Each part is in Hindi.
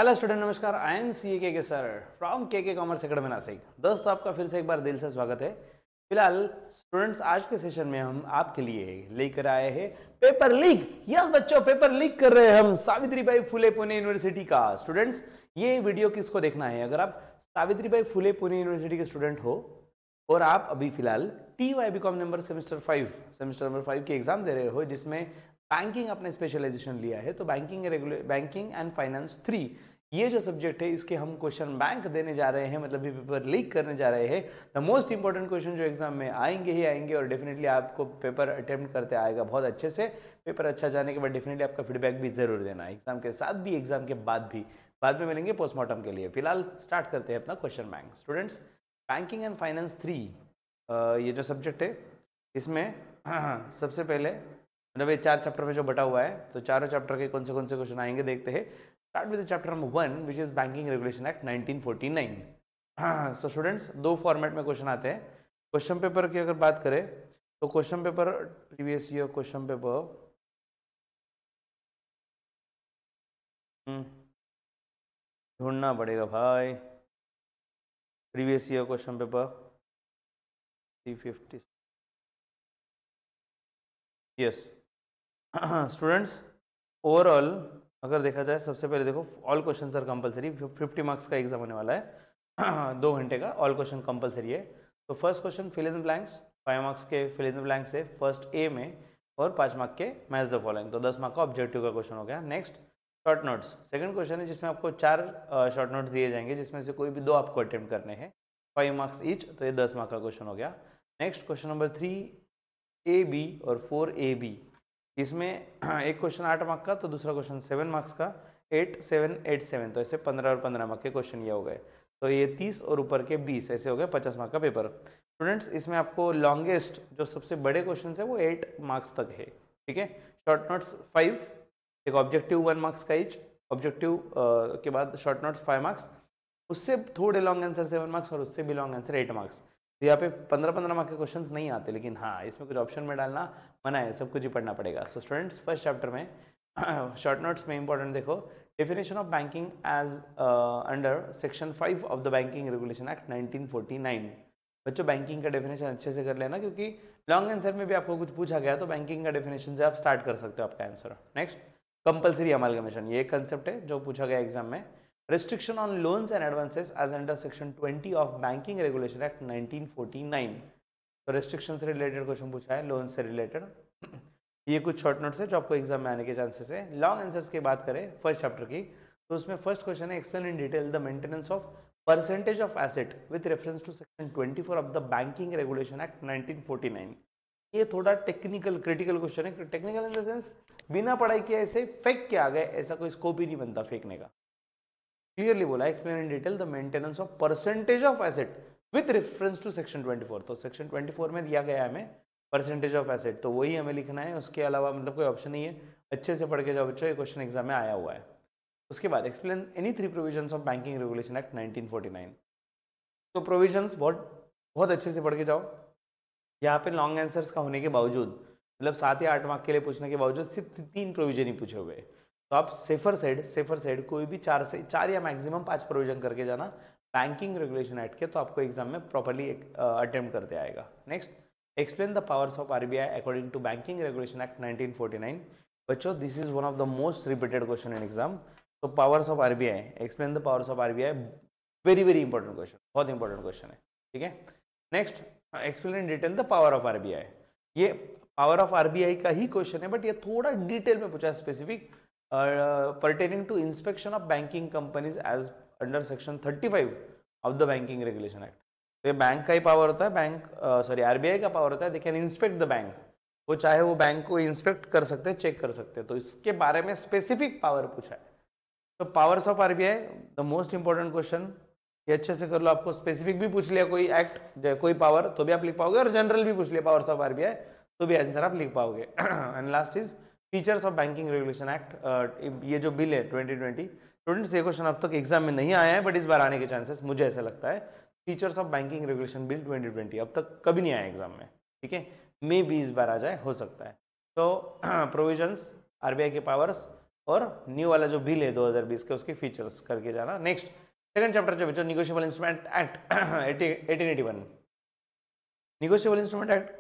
हेलो स्टूडेंट, नमस्कार। आई एम सी के सर फ्रॉम के कॉमर्स अकेडमी नासिक। दोस्तों, आपका फिर से एक बार दिल से स्वागत है। फिलहाल स्टूडेंट्स, आज के सेशन में हम आपके लिए लेकर आए हैं पेपर लीक। यस बच्चों, पेपर लीक कर रहे हैं हम सावित्रीबाई फुले पुणे यूनिवर्सिटी का। स्टूडेंट्स, ये वीडियो किसको देखना है? अगर आप सावित्रीबाई फुले पुणे यूनिवर्सिटी के स्टूडेंट हो और आप अभी फिलहाल TY BCom number semester number 5 की एग्जाम दे रहे हो, जिसमें बैंकिंग अपने स्पेशलाइजेशन लिया है, तो बैंकिंग एंड फाइनेंस 3 ये जो सब्जेक्ट है, इसके हम क्वेश्चन बैंक देने जा रहे हैं, मतलब ये पेपर लीक करने जा रहे हैं। द मोस्ट इंपॉर्टेंट क्वेश्चन जो एग्जाम में आएंगे ही आएंगे, और डेफिनेटली आपको पेपर अटेम्प्ट करते आएगा बहुत अच्छे से। पेपर अच्छा जाने के बाद डेफिनेटली आपका फीडबैक भी जरूर देना, एग्जाम के साथ भी, एग्जाम के बाद भी। बाद में मिलेंगे पोस्टमार्टम के लिए। फिलहाल स्टार्ट करते हैं अपना question bank. Students, banking and finance 3 ये जो सब्जेक्ट है, इसमें सबसे पहले मतलब ये 4 चैप्टर में जो बटा हुआ है, तो चारों चैप्टर के कौन से क्वेश्चन आएंगे देखते हैं। Start with chapter number 1 which is banking regulation act 1949। So students, दो फॉर्मेट में क्वेश्चन आते हैं। क्वेश्चन पेपर की अगर बात करें तो question paper previous year question paper ढूंढना पड़ेगा भाई। Previous year question paper 350। Yes students, overall अगर देखा जाए, सबसे पहले देखो, all questions are compulsory. 50 marks का एग्जाम होने वाला है 2 घंटे का। ऑल क्वेश्चन कंपलसरी है। तो first question fill in the blanks, 5 marks के फिल इन द ब्लैंक्स है फर्स्ट ए में, और 5 मार्क के मैच द फॉलोइंग, तो 10 मार्क का ऑब्जेक्टिव का क्वेश्चन हो गया। Next, short notes. Second question है जिसमें आपको 4 शॉर्ट नोट्स दिए जाएंगे, जिसमें से कोई भी 2 आपको अटेम्प्ट करने हैं, 5 मार्क्स ईच, तो ये 10 मार्क का क्वेश्चन हो गया। नेक्स्ट, क्वेश्चन नंबर 3AB और 4AB। इसमें एक क्वेश्चन 8 मार्क का, तो दूसरा क्वेश्चन 7 मार्क्स का। 8, 7, 8, 7, तो ऐसे 15 और 15 मार्क के क्वेश्चन ये हो गए। तो ये 30 और ऊपर के 20, ऐसे हो गए 50 मार्क का पेपर। स्टूडेंट्स, इसमें आपको लॉन्गेस्ट जो सबसे बड़े क्वेश्चन है वो 8 मार्क्स तक है, ठीक है। शॉर्ट नोट्स 5, एक ऑब्जेक्टिव 1 मार्क्स का ईच, ऑब्जेक्टिव के बाद शॉर्ट नोट्स 5 मार्क्स, उससे थोड़े लॉन्ग आंसर 7 मार्क्स, और उससे भी लॉन्ग आंसर 8 मार्क्स। तो यहाँ पे 15-15 मार्क के क्वेश्चंस नहीं आते, लेकिन हाँ, इसमें कुछ ऑप्शन में डालना मना है, सब कुछ ही पढ़ना पड़ेगा। सो स्टूडेंट्स, फर्स्ट चैप्टर में शॉर्ट नोट्स में इंपॉर्टेंट देखो, definition of banking as under section 5 of the banking regulation act 1949। बच्चों, बैंकिंग का डेफिनेशन अच्छे से कर लेना, क्योंकि लॉन्ग आंसर में भी आपको कुछ पूछा गया तो बैंकिंग का डेफिनेशन से आप स्टार्ट कर सकते हो आपका आंसर। नेक्स्ट, कंपल्सरी अमालगमेशन, ये एक कंसेप्ट है जो पूछा गया एग्जाम में। Restriction on loans and advances as under section 20 of Banking Regulation Act 1949। तो restriction से रिलेटेड क्वेश्चन पूछा है, लोन से रिलेटेड। ये कुछ शॉर्ट नोट्स है जो आपको एग्जाम में आने के चांसेस है। लॉन्ग आंसर्स की बात करें फर्स्ट चैप्टर की, तो उसमें फर्स्ट क्वेश्चन है, explain in detail the maintenance of percentage of asset with reference to section 24 of the banking regulation act 1949। ये थोड़ा टेक्निकल क्रिटिकल क्वेश्चन है। टेक्निकल इन द सेंस, बिना पढ़ाई किए ऐसे फेंक के आ गए, ऐसा कोई स्कोप ही नहीं बनता फेंकने का। क्लियरली बोला, explain in detail the maintenance of percentage of asset with reference to section 24। तो सेक्शन 24 में दिया गया है हमें परसेंटेज ऑफ एसेट, तो वही हमें लिखना है, उसके अलावा मतलब कोई ऑप्शन नहीं है। अच्छे से पढ़ के जाओ बच्चों, ये क्वेश्चन एग्जाम में आया हुआ है। उसके बाद explain any 3 provisions of banking regulation act 1949। तो प्रोविजंस बहुत अच्छे से पढ़ के जाओ। यहाँ पे लॉन्ग आंसर्स का होने के बावजूद, मतलब 7 या 8 मार्क के लिए पूछने के बावजूद सिर्फ 3 प्रोविजन ही पूछे हुए, तो आप सेफर साइड कोई भी 4 या मैक्सिमम 5 प्रोविजन करके जाना बैंकिंग रेगुलेशन एक्ट के, तो आपको एग्जाम में प्रॉपर्ली अटेम्प्ट करते आएगा। Next, explain the powers of RBI according to banking regulation act 1949। बच्चों, this is one of the most repeated question in exam. तो powers of RBI, explain the powers of RBI, very very important question, बहुत इंपॉर्टेंट क्वेश्चन है, ठीक है। Next, explain in detail the power of RBI। ये पावर ऑफ RBI का ही क्वेश्चन है, बट ये थोड़ा डिटेल में पूछा है, specific pertaining to inspection of banking companies as under section 35 of the banking regulation act। तो ये बैंक का ही पावर होता है, RBI का पावर होता है, they can inspect the bank. वो चाहे वो बैंक को इंस्पेक्ट कर सकते हैं, चेक कर सकते हैं, तो इसके बारे में स्पेसिफिक पावर पूछा है। तो powers of RBI, the most important question, ये अच्छे से कर लो। आपको स्पेसिफिक भी पूछ लिया कोई एक्ट, कोई पावर, तो भी आप लिख पाओगे, और जनरल भी पूछ लिया पावर्स ऑफ RBI, तो भी आंसर आप लिख पाओगे। And last is features of banking regulation act. ये जो बिल है 2020, स्टूडेंट्स ये क्वेश्चन अब तक एग्जाम में नहीं आया है, बट इस बार आने के चांसेस मुझे ऐसा लगता है। Features of banking regulation bill 2020 अब तक कभी नहीं आया एग्जाम में, ठीक है, मे भी इस बार आ जाए, हो सकता है। तो प्रोविजंस, RBI के पावर्स, और न्यू वाला जो बिल है 2020 के उसके फीचर्स करके जाना। नेक्स्ट सेकंड चैप्टर जो बच्चों negotiable instrument act 1881। Negotiable instrument act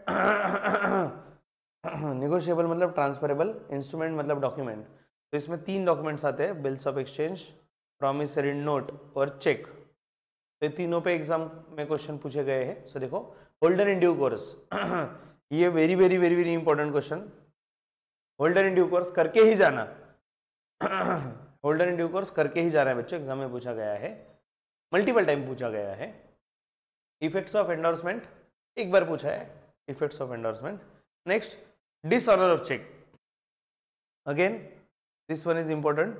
negotiable मतलब ट्रांसफरेबल, इंस्ट्रूमेंट मतलब डॉक्यूमेंट। तो इसमें 3 डॉक्यूमेंट्स आते हैं, bills of exchange, promissory note और चेक। तो ये तीनों पे एग्जाम में क्वेश्चन पूछे गए हैं। सो देखो होल्डर इन ड्यू कोर्स ये very very very very important question, holder in due course करके ही जाना होल्डर इन ड्यू कोर्स करके ही जाना है बच्चों, एग्जाम में पूछा गया है, मल्टीपल टाइम पूछा गया है। इफेक्ट्स ऑफ एंडोर्समेंट एक बार पूछा है, effects of endorsement. Next dishonour of cheque, again this one is important,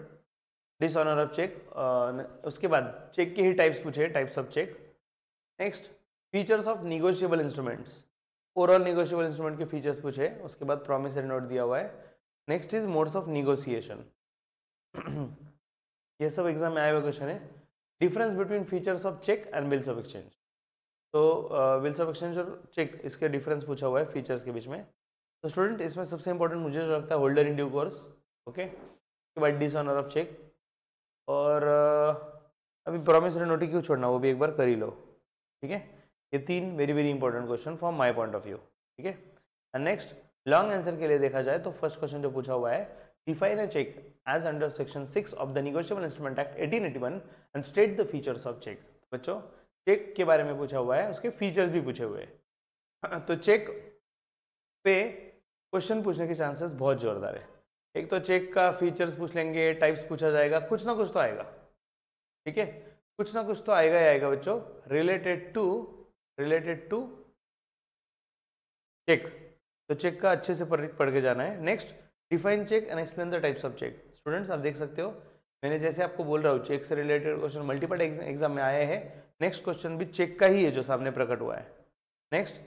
dishonour of cheque. उसके बाद चेक के ही टाइप्स पूछे, types of cheque. Next features of negotiable instruments, overall negotiable instrument के फीचर्स पूछे। उसके बाद प्रॉमिसरी नोट दिया हुआ है। Next is modes of negotiation ये सब एग्जाम में आए हुए क्वेश्चन है। Difference between features of cheque and bills of exchange, तो बिल्स ऑफ एक्सचेंज और चेक इसके डिफरेंस पूछा हुआ है फीचर्स के बीच में। तो स्टूडेंट इसमें सबसे इंपॉर्टेंट मुझे जो लगता है holder in due course, okay. उसके बाद डिसऑनर ऑफ चेक, और अभी प्रॉमिसरी नोट क्यों छोड़ना, वो भी एक बार कर ही लो, ठीक है। ये 3 very very important question from my point of view, ठीक है। एंड नेक्स्ट लॉन्ग आंसर के लिए देखा जाए तो फर्स्ट क्वेश्चन जो पूछा हुआ है, define a cheque as under section 6 of the negotiable instrument act 1881 and state the features of cheque. बच्चों चेक के बारे में पूछा हुआ है, उसके फीचर्स भी पूछे हुए हैं तो चेक पे क्वेश्चन पूछने के चांसेस बहुत जोरदार है। एक तो चेक का फीचर्स पूछ लेंगे, टाइप्स पूछा जाएगा, कुछ ना कुछ तो आएगा, ठीक है, कुछ ना कुछ तो आएगा ही आएगा बच्चों रिलेटेड टू चेक। तो चेक का अच्छे से पढ़ के जाना है। Next define cheque and explain the types of cheque. Students आप देख सकते हो मैंने जैसे आपको बोल रहा हूँ चेक से रिलेटेड क्वेश्चन मल्टीपल एग्जाम में आए हैं। नेक्स्ट क्वेश्चन भी चेक का ही है जो सामने प्रकट हुआ है। Next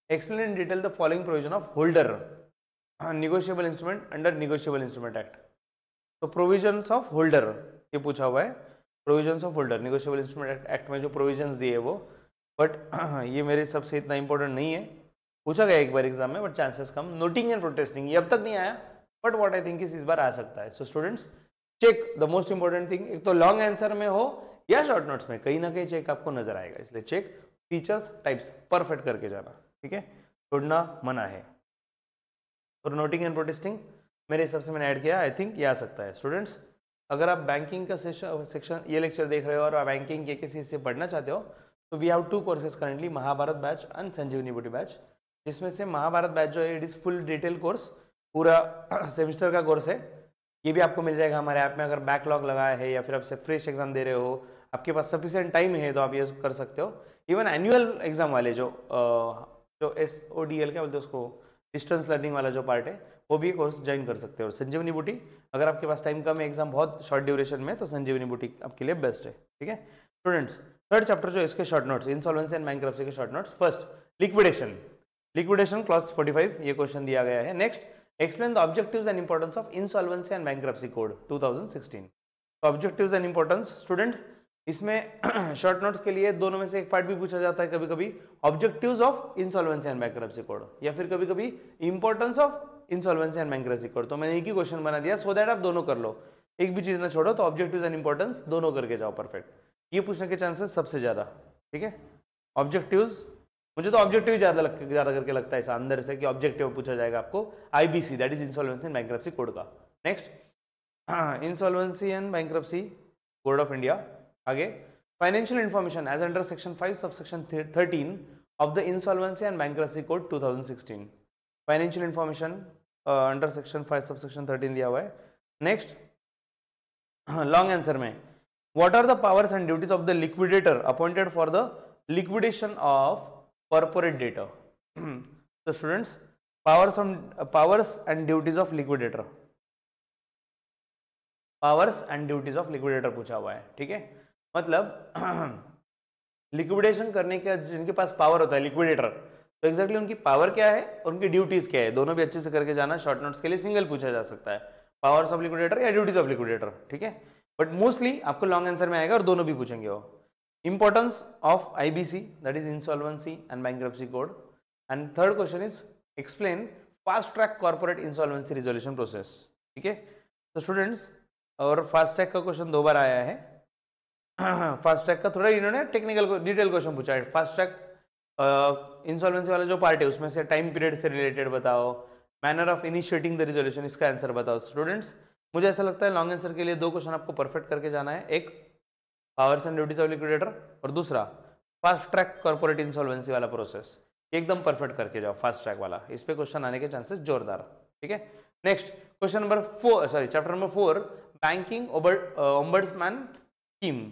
explain in detail the following provision of holder negotiable instrument under negotiable instrument act. तो प्रोविजंस ऑफ होल्डर ये पूछा हुआ है, provisions of holder negotiable instrument act में जो प्रोविजंस दिए वो, बट ये मेरे हिसाब से इतना इंपॉर्टेंट नहीं है। पूछा गया एक बार एग्जाम में but chances come. Noting and protesting ये अब तक नहीं आया, बट व्हाट आई थिंक इस बार आ सकता है। So students check the most important thing, एक तो लॉन्ग आंसर में हो या शॉर्ट नोट्स में कहीं ना कहीं चेक आपको नजर आएगा, इसलिए चेक फीचर्स टाइप्स परफेक्ट करके जाना, ठीक है, छोड़ना मना है। और नोटिंग एंड प्रोटेस्टिंग मेरे हिसाब से मैंने ऐड किया, आई थिंक ये आ सकता है। स्टूडेंट्स अगर आप बैंकिंग का सेक्शन ये लेक्चर देख रहे हो और आप बैंकिंग के किसी से पढ़ना चाहते हो तो we have 2 courses currently, Mahabharat batch and Sanjeevani Booti batch. जिसमें से महाभारत बैच जो है it is full detail course, पूरा सेमिस्टर का कोर्स है। ये भी आपको मिल जाएगा हमारे ऐप में। अगर बैकलॉग लगाया है या फिर आप फ्रेश एग्जाम दे रहे हो, आपके पास सफिशिएंट टाइम है तो आप ये कर सकते हो। इवन एनुअल एग्जाम वाले जो SODL क्या बोलते हैं उसको, डिस्टेंस लर्निंग वाला जो पार्ट है वो भी कोर्स ज्वाइन कर सकते हो। संजीवनी बूटी अगर आपके पास टाइम कम है, एग्जाम बहुत शॉर्ट ड्यूरेशन में, तो संजीवनी बूटी आपके लिए बेस्ट है, ठीक है। स्टूडेंट्स थर्ड चैप्टर जो इसके short notes, insolvency and bankruptcy के short notes. First liquidation clause 45 ये क्वेश्चन दिया गया है। Next explain the objectives and importance of insolvency and bankruptcy code 2016। तो ऑब्जेक्टिव्स एंड इंपॉर्टेंस स्टूडेंट्स इसमें शॉर्ट नोट्स के लिए दोनों में से एक पार्ट भी पूछा जाता है कभी कभी, objectives of insolvency and bankruptcy code, या फिर कभी कभी importance of insolvency and bankruptcy code. तो मैंने एक ही क्वेश्चन बना दिया सो दैट आप दोनों कर लो, एक भी चीज ना छोड़ो। तो ऑब्जेक्टिव्स एंड इंपॉर्टेंस दोनों करके जाओ परफेक्ट, ये पूछने के चांसेस सबसे ज्यादा, ठीक है। ऑब्जेक्टिव्स मुझे तो ऑब्जेक्टिव ज्यादा करके लगता है ऐसा अंदर से कि ऑब्जेक्टिव पूछा जाएगा आपको IBC that is insolvency and bankruptcy code का। Next insolvency and bankruptcy code of India. आगे financial information as under section 5 subsection 13 of the insolvency and bankruptcy code 2016। Financial information under section 5 subsection 13 दिया हुआ है। नेक्स्ट लॉन्ग आंसर में what are the powers and duties of the liquidator appointed for the liquidation of corporate data। So students powers and duties of liquidator, powers and duties of liquidator पूछा हुआ है, ठीक है। मतलब लिक्विडेशन करने का जिनके पास पावर होता है लिक्विडेटर, तो एग्जैक्टली उनकी पावर क्या है और उनकी ड्यूटीज क्या है, दोनों भी अच्छे से करके जाना। शॉर्ट नोट्स के लिए सिंगल पूछा जा सकता है, पावर्स ऑफ लिक्विडेटर या ड्यूटीज ऑफ लिक्विडेटर, ठीक है। बट मोस्टली आपको लॉन्ग आंसर में आएगा और दोनों भी पूछेंगे वो। Importance of IBC that is insolvency and bankruptcy code, and third question is explain fast track corporate insolvency resolution process, ठीक है। तो स्टूडेंट्स, और फास्ट ट्रैक का क्वेश्चन 2 बार आया है। फास्ट ट्रैक का थोड़ा इन्होंने टेक्निकल डिटेल क्वेश्चन पूछा है। फास्ट ट्रैक इंसॉल्वेंसी वाला जो पार्ट है उसमें से टाइम पीरियड से रिलेटेड बताओ, manner of initiating the resolution, इसका आंसर बताओ। स्टूडेंट्स, मुझे ऐसा लगता है लॉन्ग आंसर के लिए 2 क्वेश्चन आपको परफेक्ट करके जाना है, एक powers and duties of liquidator और दूसरा फास्ट ट्रैक कॉर्पोरेट इंसॉल्वेंसी वाला प्रोसेस। एकदम परफेक्ट करके जाओ फास्ट ट्रैक वाला, इस पे क्वेश्चन आने के चांसेस जोरदार। ठीक है, next question number 4, sorry chapter number 4, banking ombudsman scheme.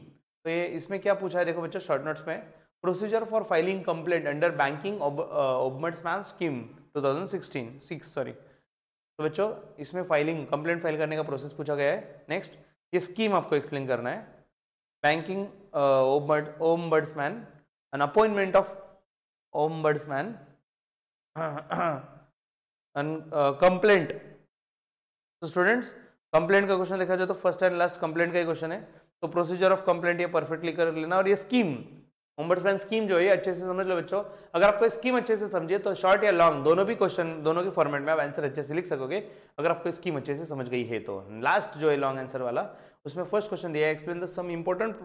तो ये इसमें क्या पूछा है देखो बच्चों शॉर्ट नोट्स में, procedure for filing complaint under banking ombudsman scheme 2016 sorry. तो बच्चों इसमें फाइलिंग कंप्लेंट फाइल करने का प्रोसेस पूछा गया है। नेक्स्ट, ये स्कीम आपको एक्सप्लेन करना है। Banking ombudsman, an appointment of ombudsman and complaint। तो स्टूडेंट्स, कंप्लेंट का क्वेश्चन देखा जाए तो फर्स्ट एंड लास्ट कंप्लेंट का ही क्वेश्चन है, तो प्रोसीजर ऑफ कंप्लेंट ये परफेक्टली कर लेना। और ये स्कीम ओम्बड्समैन स्कीम जो है अच्छे से समझ लो बच्चों। अगर आपको स्कीम अच्छे से समझिए तो शॉर्ट या लॉन्ग दोनों भी क्वेश्चन, दोनों के फॉर्मेट में आप आंसर अच्छे से लिख सकोगे, अगर आपको स्कीम अच्छे से समझ गई है तो। लास्ट जो है लॉन्ग आंसर वाला, उसमें फर्स्ट क्वेश्चन दिया है, explain the some important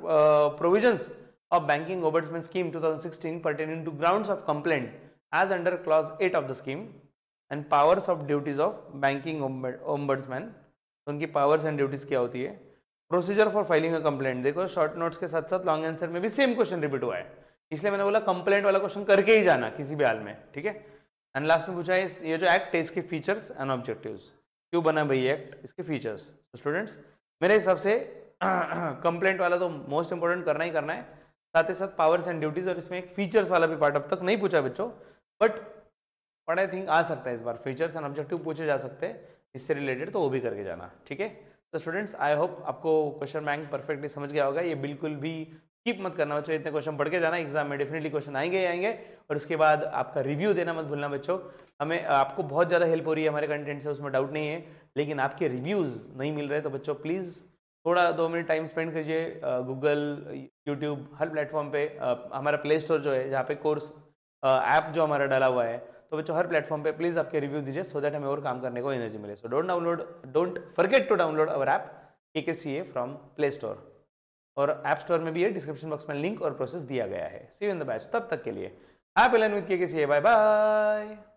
provisions of banking ombudsman scheme 2016 pertaining to grounds of complaint as under clause 8 of the scheme and powers of duties of banking ombudsman। तो उनकी पावर्स एंड ड्यूटीज क्या होती है, procedure for filing a complaint. देखो शॉर्ट नोट्स के साथ साथ लॉन्ग आंसर में भी सेम क्वेश्चन रिपीट हुआ है, इसलिए मैंने बोला कंप्लेंट वाला क्वेश्चन करके ही जाना किसी भी हाल में। ठीक है, एंड लास्ट में पूछा है ये जो एक्ट है इसके फीचर्स एंड ऑब्जेक्टिव्स, क्यों बना भाई एक्ट, इसके फीचर्स। तो स्टूडेंट्स मेरे हिसाब से कंप्लेंट वाला तो मोस्ट इंपोर्टेंट करना ही करना है, साथ ही साथ पावर्स एंड ड्यूटीज, और इसमें एक फीचर्स वाला भी पार्ट अब तक नहीं पूछा बच्चों, बट आई थिंक आ सकता है इस बार, फीचर्स एंड ऑब्जेक्टिव पूछे जा सकते हैं इससे रिलेटेड, तो वो भी करके जाना। ठीक है, तो स्टूडेंट्स आई होप आपको क्वेश्चन बैंक परफेक्टली समझ गया होगा। ये बिल्कुल भी स्किप मत करना बच्चों, इतने क्वेश्चन पढ़ के जाना, एग्जाम में डेफिनेटली क्वेश्चन आएंगे। और उसके बाद आपका रिव्यू देना मत भूलना बच्चों। हमें आपको बहुत ज़्यादा हेल्प हो रही है हमारे कंटेंट से, उसमें डाउट नहीं है, लेकिन आपके रिव्यूज़ नहीं मिल रहे, तो बच्चों प्लीज़ थोड़ा 2 मिनट टाइम स्पेंड कीजिए। गूगल, यूट्यूब, हर प्लेटफॉर्म पे हमारा प्ले स्टोर जो है जहाँ पे कोर्स ऐप जो हमारा डाला हुआ है, तो बच्चों हर प्लेटफॉर्म पे प्लीज़ आपके रिव्यू दीजिए, सो दैट हमें और काम करने को एनर्जी मिले। So don't forget to download our app KKCA from play store, और ऐप स्टोर में भी है, डिस्क्रिप्शन बॉक्स में लिंक और प्रोसेस दिया गया है। See you in the batch, तब तक के लिए happy learning with KKCA, bye bye.